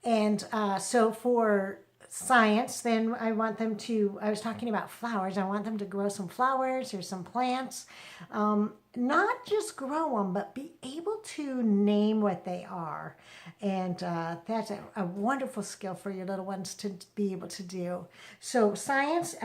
And so for science, then I want them to, I was talking about flowers, I want them to grow some flowers or some plants. Not just grow them, but be able to name what they are. And that's a wonderful skill for your little ones to be able to do. So science,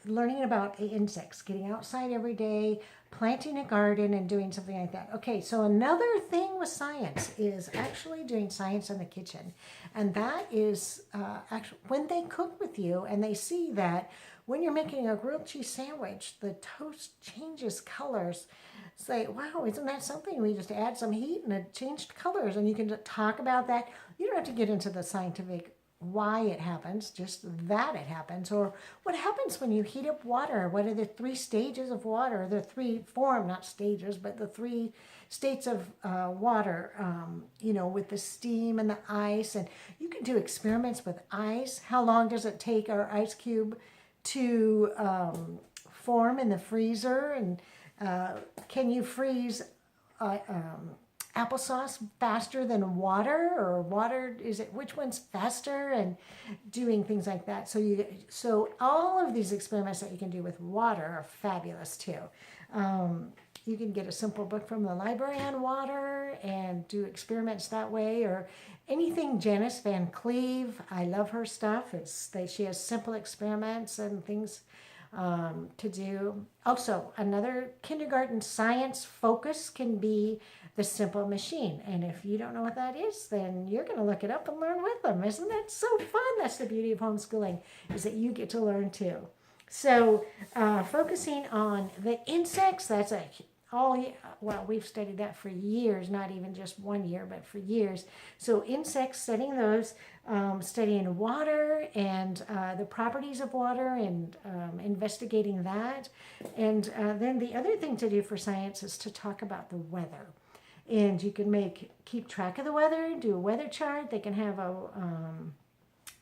learning about insects, getting outside every day, planting a garden and doing something like that. Okay, so another thing with science is actually doing science in the kitchen. And that is actually when they cook with you and they see that when you're making a grilled cheese sandwich, the toast changes colors. Say, wow, isn't that something? We just add some heat and it changed colors. And you can talk about that. You don't have to get into the scientific why it happens, just that it happens, or what happens when you heat up water. What are the three stages of water? The three form, not stages, but the three states of water, with the steam and the ice. And you can do experiments with ice. How long does it take our ice cube to form in the freezer? And can you freeze applesauce faster than water, or water, is it, which one's faster, and doing things like that. So all of these experiments that you can do with water are fabulous too. You can get a simple book from the library on water and do experiments that way, or anything Janice Van Cleve. I love her stuff. She has simple experiments and things to do. Also, another kindergarten science focus can be the simple machine. And if you don't know what that is, then you're going to look it up and learn with them. Isn't that so fun? That's the beauty of homeschooling, is that you get to learn too. So focusing on the insects, that's we've studied that for years, not even just 1 year, but for years. So insects, studying those, studying water and the properties of water, and investigating that. And then the other thing to do for science is to talk about the weather. And you can keep track of the weather, do a weather chart. They can have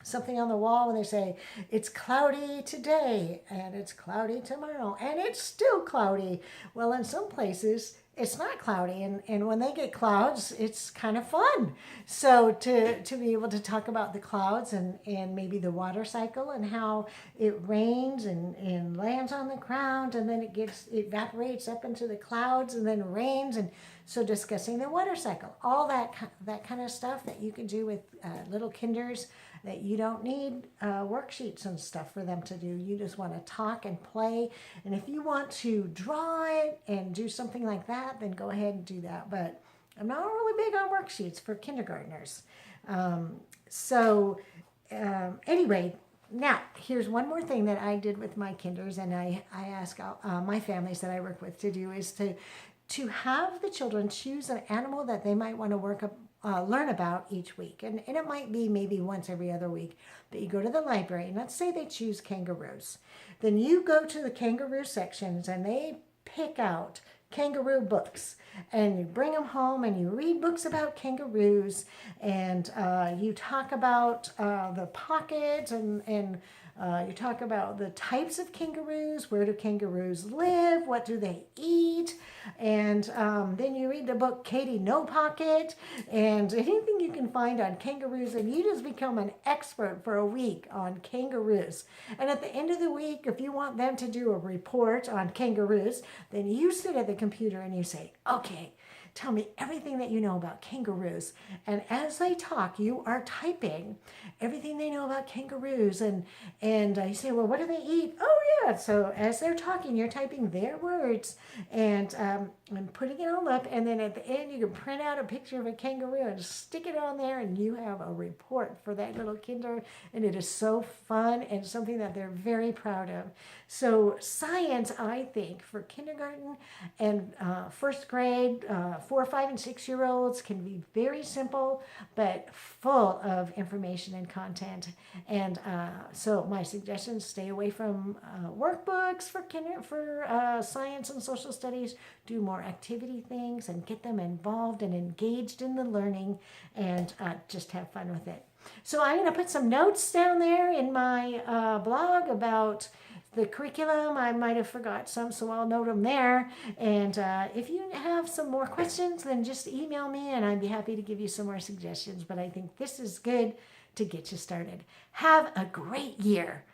something on the wall when they say it's cloudy today and it's cloudy tomorrow and it's still cloudy. Well, in some places it's not cloudy, and when they get clouds, it's kind of fun. So to be able to talk about the clouds and maybe the water cycle and how it rains and lands on the ground, and then it evaporates up into the clouds and then rains. And so discussing the water cycle, all that kind of stuff that you can do with little kinders, that you don't need worksheets and stuff for them to do. You just want to talk and play. And if you want to draw it and do something like that, then go ahead and do that. But I'm not really big on worksheets for kindergartners. Anyway, now here's one more thing that I did with my kinders, and I ask my families that I work with to do, is to have the children choose an animal that they might want to learn about each week. And it might be maybe once every other week, but you go to the library, and let's say they choose kangaroos. Then you go to the kangaroo sections and they pick out kangaroo books, and you bring them home and you read books about kangaroos, and you talk about the pockets, and you talk about the types of kangaroos, where do kangaroos live, what do they eat, and then you read the book Katie No Pocket, and anything you can find on kangaroos, and you just become an expert for a week on kangaroos. And at the end of the week, if you want them to do a report on kangaroos, then you sit at the computer and you say, okay, tell me everything that you know about kangaroos. And as they talk, you are typing everything they know about kangaroos. And you say, well, what do they eat? Oh, yeah. So as they're talking, you're typing their words and putting it all up. And then at the end, you can print out a picture of a kangaroo and stick it on there, and you have a report for that little kinder. And it is so fun and something that they're very proud of. So science, I think, for kindergarten and first grade, 4, 5, and 6-year-olds can be very simple, but full of information and content. And so my suggestions: stay away from workbooks for science and social studies. Do more activity things and get them involved and engaged in the learning, and just have fun with it. So I'm going to put some notes down there in my blog about the curriculum, I might have forgot some, so I'll note them there. And if you have some more questions, then just email me and I'd be happy to give you some more suggestions. But I think this is good to get you started. Have a great year.